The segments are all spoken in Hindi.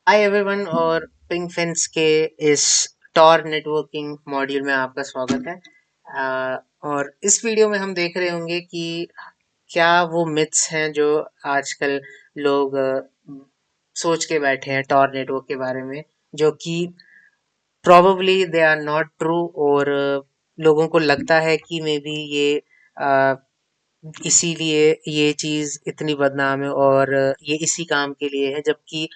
हाय एवरीवन और पिंक फेंस के इस टॉर नेटवर्किंग मॉड्यूल में आपका स्वागत है। और इस वीडियो में हम देख रहे होंगे कि क्या वो मिथ्स हैं जो आजकल लोग सोच के बैठे हैं टॉर नेटवर्क के बारे में, जो कि probably they are not true. और लोगों को लगता है कि मे बी ये अ, इसीलिए ये चीज इतनी बदनाम है और ये इसी काम के लिए है, जबकि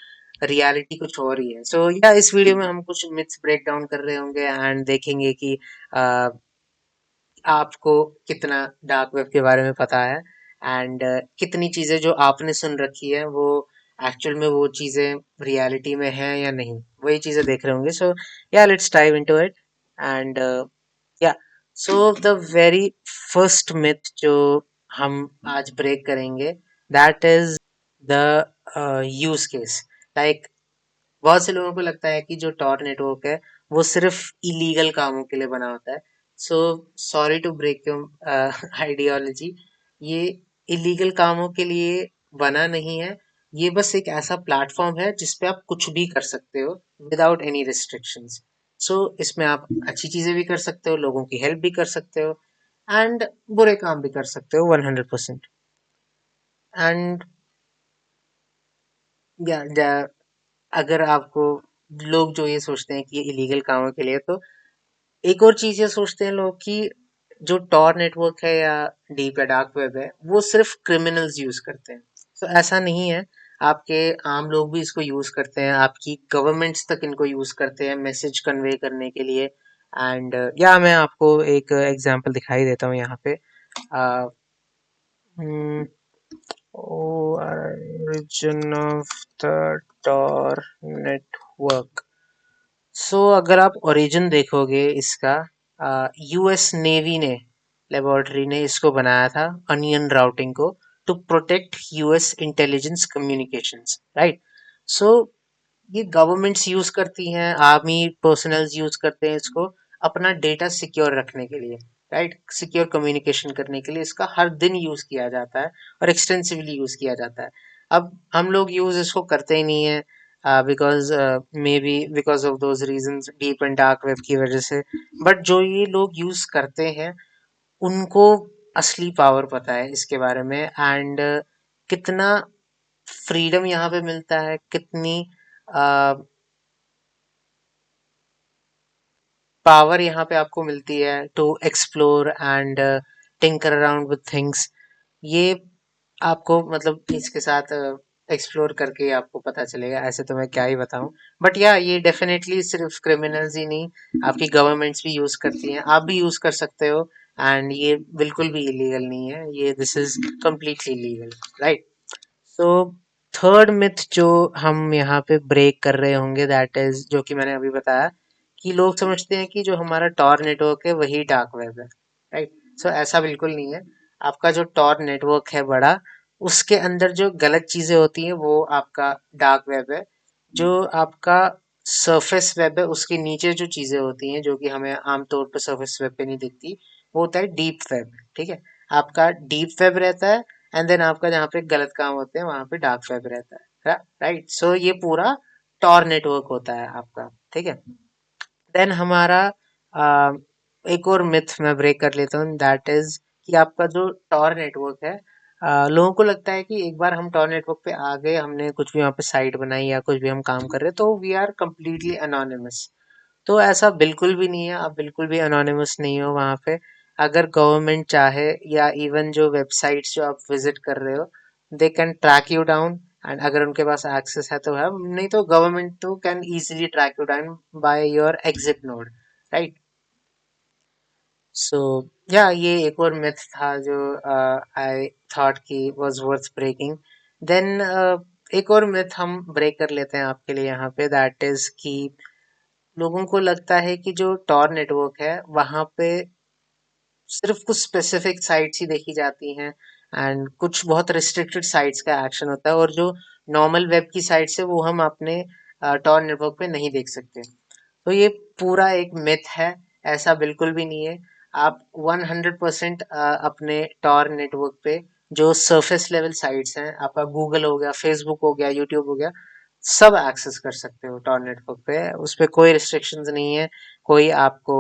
रियलिटी कुछ और ही है। सो या इस वीडियो में हम कुछ मिथ्स ब्रेक डाउन कर रहे होंगे एंड देखेंगे कि अ, आपको कितना डार्क वेब के बारे में पता है एंड कितनी चीजें जो आपने सुन रखी है वो एक्चुअल में वो चीजें रियलिटी में हैं या नहीं, वही चीजें देख रहे होंगे। So yeah let's dive into it and yeah so the very first myth जो हम आज ब्रेक करेंगे, that is the use case. Like बहुत से लोगों को लगता है कि जो टॉर नेटवर्क है वो सिर्फ इलीगल कामों के लिए बना होता है। So sorry to break your ideology, ये इलीगल कामों के लिए बना नहीं है। ये बस एक ऐसा प्लेटफॉर्म है जिसपे आप कुछ भी कर सकते हो विदाउट एनी रिस्ट्रिक्शंस। सो इसमें आप अच्छी चीजें भी कर सकते हो, लोगों की हेल्प भी कर सकते हो एंड बुरे काम भी कर सकते हो 100%। एंड या अगर आपको लोग जो ये सोचते हैं कि ये इलीगल कामों के लिए, तो एक और चीज ये सोचते हैं लोग कि जो टॉर नेटवर्क है या डीप या डार्क वेब है वो सिर्फ क्रिमिनल्स यूज करते हैं। तो ऐसा नहीं है, आपके आम लोग भी इसको यूज करते हैं, आपकी गवर्नमेंट्स तक इनको यूज करते हैं मैसेज कन्वे करने के लिए। एंड या मैं आपको एक एग्जांपल दिखाई देता हूँ यहाँ पे। Origin of the Tor network. So अगर आप ओरिजिन देखोगे इसका, यूएस नेवी ने लेबोरेटरी ने इसको बनाया था, अनियन राउटिंग को, to protect US intelligence communications, right. So ये गवर्नमेंट्स यूज करती हैं, आर्मी पर्सनल्स यूज करते हैं इसको अपना डेटा सिक्योर रखने के लिए, राइट। सिक्योर कम्युनिकेशन करने के लिए इसका हर दिन यूज किया जाता है और एक्सटेंसिवली यूज किया जाता है। अब हम लोग यूज इसको करते ही नहीं है, because may be because of those reasons, deep and dark web की वजह से। बट जो ये लोग यूज करते हैं उनको असली पावर पता है इसके बारे में एंड कितना फ्रीडम यहाँ पे मिलता है, कितनी पावर यहाँ पे आपको मिलती है to explore and tinker around with things. ये आपको मतलब इसके साथ एक्सप्लोर करके ही आपको पता चलेगा, ऐसे तो मैं क्या ही बताऊं। बट या ये डेफिनेटली सिर्फ क्रिमिनल्स ही नहीं, आपकी गवर्नमेंट्स भी यूज करती हैं, आप भी यूज कर सकते हो। एंड ये बिल्कुल भी इलीगल नहीं है, ये this is completely legal, right. So third myth जो हम यहाँ पे ब्रेक कर रहे होंगे, दैट इज जो कि मैंने अभी बताया, कि लोग समझते हैं कि जो हमारा टॉर नेटवर्क है वही डार्क वेब है, राइट। सो ऐसा बिल्कुल नहीं है। आपका जो टॉर नेटवर्क है बड़ा, उसके अंदर जो गलत चीजें होती हैं वो आपका डार्क वेब है। जो आपका सरफेस वेब है उसके नीचे जो चीजें होती हैं जो कि हमें आमतौर पर सरफेस वेब पे नहीं दिखती, वो होता है डीप वेब, ठीक है। आपका डीप वेब रहता है एंड देन आपका जहाँ पे गलत काम होते हैं वहां पे डार्क वेब रहता है, राइट। सो ये पूरा टॉर नेटवर्क होता है आपका, ठीक है। देन हमारा अ, एक और मिथ मैं ब्रेक कर लेता हूँ, दैट इज कि आपका जो टॉर नेटवर्क है, लोगों को लगता है कि एक बार हम टॉर नेटवर्क पे आ गए, हमने कुछ भी वहाँ पे साइट बनाई या कुछ भी हम काम कर रहे हैं तो वी आर कम्प्लीटली अनोनिमस। तो ऐसा बिल्कुल भी नहीं है, आप बिल्कुल भी अनोनिमस नहीं हो वहाँ पे। अगर गवर्नमेंट चाहे या इवन जो वेबसाइट्स जो आप विजिट कर रहे हो, they can track you down. And अगर उनके पास एक्सेस है तो है, नहीं तो गवर्नमेंट तो can easily track you down by your exit node, right. So yeah ये एक और मिथ था जो आई थॉट कि वाज वर्थ ब्रेकिंग। देन एक और मिथ हम ब्रेक कर लेते हैं आपके लिए यहाँ पे, दैट इज कि लोगों को लगता है कि जो टॉर नेटवर्क है वहां पे सिर्फ कुछ स्पेसिफिक साइट्स ही देखी जाती हैं एंड कुछ बहुत रिस्ट्रिक्टेड साइट्स का एक्शन होता है, और जो नॉर्मल वेब की साइट्स है वो हम अपने टॉर नेटवर्क पे नहीं देख सकते। तो ये पूरा एक मिथ है, ऐसा बिल्कुल भी नहीं है। आप 100% अपने टॉर नेटवर्क पे जो सरफेस लेवल साइट्स हैं, आपका गूगल हो गया, फेसबुक हो गया, यूट्यूब हो गया, सब एक्सेस कर सकते हो टॉर नेटवर्क पे। उस पे कोई रिस्ट्रिक्शंस नहीं है, कोई आपको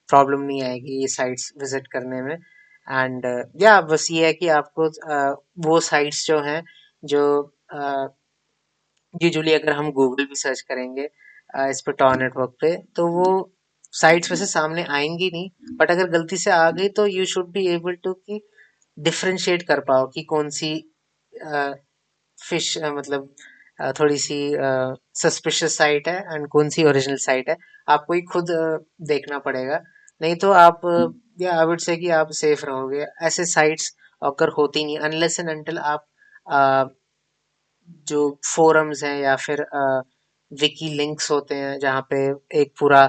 प्रॉब्लम नहीं आएगी ये साइट्स विजिट करने में। एंड या बस ये है कि आपको वो साइट्स जो हैं, जो यूजुअली अगर हम गूगल भी सर्च करेंगे इस पे टॉर नेटवर्क पे, तो वो साइट्स वैसे सामने आएंगी नहीं, बट अगर गलती से आ गई तो you should be able to कि डिफरेंशिएट कर पाओ कि कौन सी फिश मतलब थोड़ी सी सस्पिशियस साइट है एंड कौन सी ओरिजिनल साइट है। आपको ही खुद देखना पड़ेगा, नहीं तो आप या आई वुड से कि आप सेफ रहोगे। ऐसे साइट्स अगर होती नहीं अनलेस एंड अनटिल आप अ, जो फोरम्स हैं या फिर विकी लिंक्स होते हैं जहाँ पे एक पूरा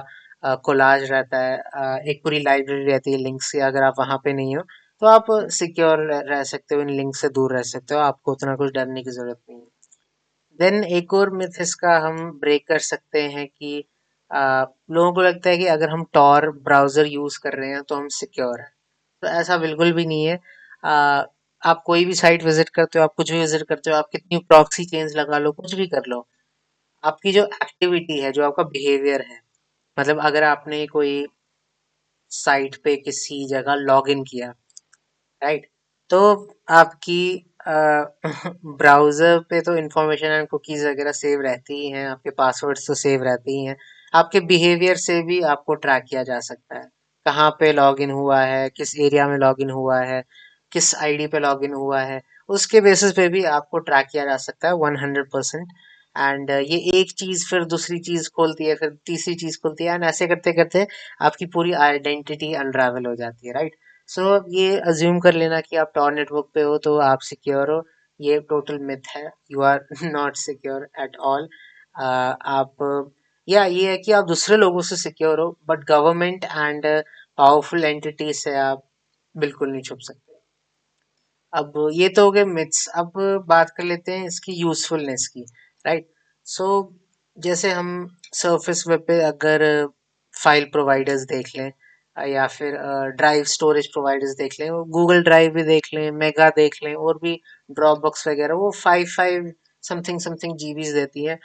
कोलाज रहता है, एक पूरी लाइब्रेरी रहती है लिंक्स की, अगर आप वहाँ पे नहीं हो तो आप सिक्योर रह सकते हो, इन लिंक से दूर रह सकते हो, आपको उतना कुछ डरने की जरूरत नहीं है। देन एक और मिथ इसका हम ब्रेक कर सकते हैं कि लोगों को लगता है कि अगर हम टॉर ब्राउजर यूज कर रहे हैं तो हम सिक्योर हैं। तो ऐसा बिल्कुल भी नहीं है। आ, आप कोई भी साइट विजिट करते हो, आप कुछ भी विजिट करते हो, आप कितनी प्रॉक्सी चेंज लगा लो, कुछ भी कर लो, आपकी जो एक्टिविटी है, जो आपका बिहेवियर है, मतलब अगर आपने कोई साइट पे किसी जगह लॉग इन किया, राइट, तो आपकी ब्राउजर पे तो इंफॉर्मेशन एंड कुकीज वगैरह सेव रहती ही हैं, आपके पासवर्ड्स तो सेव रहते ही हैं। आपके बिहेवियर से भी आपको ट्रैक किया जा सकता है, कहाँ पे लॉगिन हुआ है, किस एरिया में लॉगिन हुआ है, किस आईडी पे लॉगिन हुआ है, उसके बेसिस पे भी आपको ट्रैक किया जा सकता है 100%। एंड ये एक चीज फिर दूसरी चीज खोलती है, फिर तीसरी चीज खोलती है, एंड ऐसे करते करते आपकी पूरी आइडेंटिटी अनरावल हो जाती है, राइट। सो ये अज्यूम कर लेना कि आप टॉर नेटवर्क पे हो तो आप सिक्योर हो, ये टोटल मिथ है। You are not secure at all. आप या ये है कि आप दूसरे लोगों से सिक्योर हो, but government and powerful entity से आप बिल्कुल नहीं छुप सकते। अब ये तो हो गए मिथ्स, अब बात कर लेते हैं इसकी यूजफुलनेस की, राइट। सो जैसे हम सरफेस वेब पे अगर फाइल प्रोवाइडर्स देख लें, या फिर ड्राइव स्टोरेज प्रोवाइडर्स देख लें, गूगल ड्राइव भी देख लें, मेगा देख लें, और भी ड्रॉप बॉक्स वगैरह, वो 5 समथिंग समथिंग जीबीज देती है।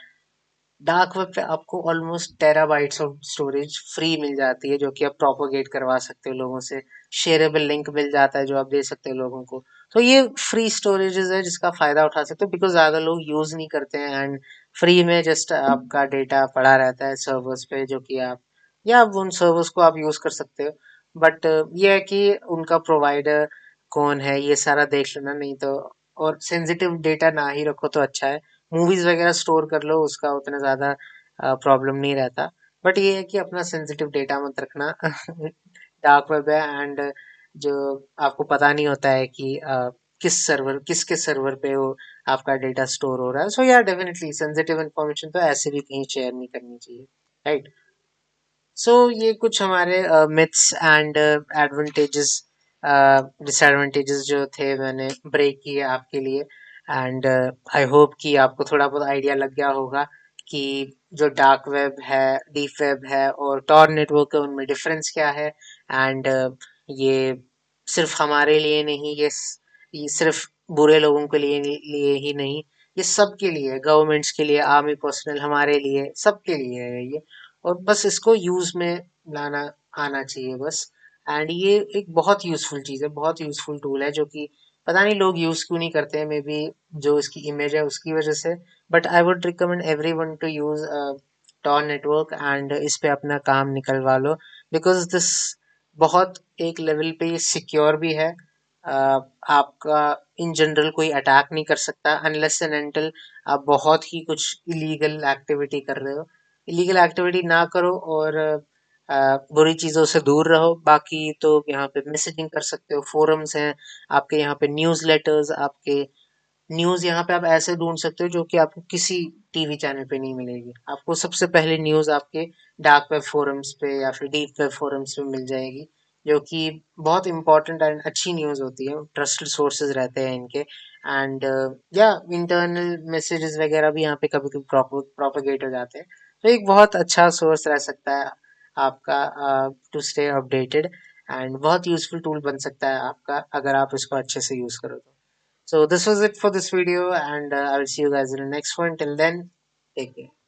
डार्क वेब पे आपको almost terabytes of storage free मिल जाती है, जो कि आप प्रोपोगेट करवा सकते हो लोगों से। शेयरेबल लिंक मिल जाता है जो आप दे सकते हो लोगों को। तो ये फ्री स्टोरेजेस है जिसका फायदा उठा सकते हो, बिकॉज ज्यादा लोग यूज नहीं करते हैं, एंड फ्री में जस्ट आपका डेटा पड़ा रहता है सर्वर्स पे, जो कि आप या आप उन सर्वर्स को आप यूज कर सकते हो। बट ये है कि उनका प्रोवाइडर कौन है ये सारा देख लेना, नहीं तो, और सेंसिटिव डेटा ना ही रखो तो अच्छा है। मूवीज वगैरह स्टोर कर लो, उसका उतना ज्यादा प्रॉब्लम नहीं रहता। बट ये है कि अपना सेंसिटिव डेटा मत रखना। डार्क वेब है, एंड जो आपको पता नहीं होता है कि किसके सर्वर पे वो आपका डेटा स्टोर हो रहा है। सो या डेफिनेटली सेंसिटिव इन्फॉर्मेशन तो ऐसे भी कहीं शेयर नहीं करनी चाहिए, राइट। सो ये कुछ हमारे मिथ्स एंड एडवांटेजेस डिसएडवांटेजेस जो थे मैंने ब्रेक किए आपके लिए। एंड आई होप कि आपको थोड़ा बहुत आइडिया लग गया होगा कि जो डार्क वेब है, डीप वेब है और टॉर नेटवर्क है, उनमें डिफरेंस क्या है। एंड ये सिर्फ हमारे लिए नहीं, ये सिर्फ बुरे लोगों के लिए ही नहीं, ये सबके लिए, गवर्नमेंट्स के लिए, आर्मी पर्सनल, हमारे लिए, सबके लिए है ये। और बस इसको यूज में लाना आना चाहिए बस। एंड ये एक बहुत यूजफुल चीज है, बहुत यूजफुल टूल है, जो कि पता नहीं लोग यूज क्यों नहीं करते हैं, मे बी जो इसकी इमेज है उसकी वजह से। But I would recommend everyone to use Tor network, and इस पे अपना काम निकलवा लो, बिकॉज दिस बहुत एक लेवल पे ये सिक्योर भी है। आपका इन जनरल कोई अटैक नहीं कर सकता अनलेस एंड अनटिल आप बहुत ही कुछ इलीगल एक्टिविटी कर रहे हो। इलीगल एक्टिविटी ना करो और बुरी चीज़ों से दूर रहो। बाकी तो यहाँ पे मैसेजिंग कर सकते हो, फोरम्स हैं आपके, यहाँ पे न्यूज़ लेटर्स, आपके न्यूज़ यहाँ पे आप ऐसे ढूंढ सकते हो जो कि आपको किसी टीवी चैनल पे नहीं मिलेगी। आपको सबसे पहले न्यूज़ आपके डार्क वेब फोरम्स पे या फिर डीप वेब फोरम्स पे मिल जाएगी, जो कि बहुत इंपॉर्टेंट एंड अच्छी न्यूज़ होती है, ट्रस्टेड सोर्सेज रहते हैं इनके। एंड या इंटरनल मैसेजेस वगैरह भी यहाँ पे कभी कभी प्रोपोगेट हो जाते हैं। तो एक बहुत अच्छा सोर्स रह सकता है आपका टू स्टे अपडेटेड, एंड बहुत यूजफुल टूल बन सकता है आपका अगर आप इसको अच्छे से यूज करो तो। So this was it for this video, and I will see you guys in the next one. Till then, take care.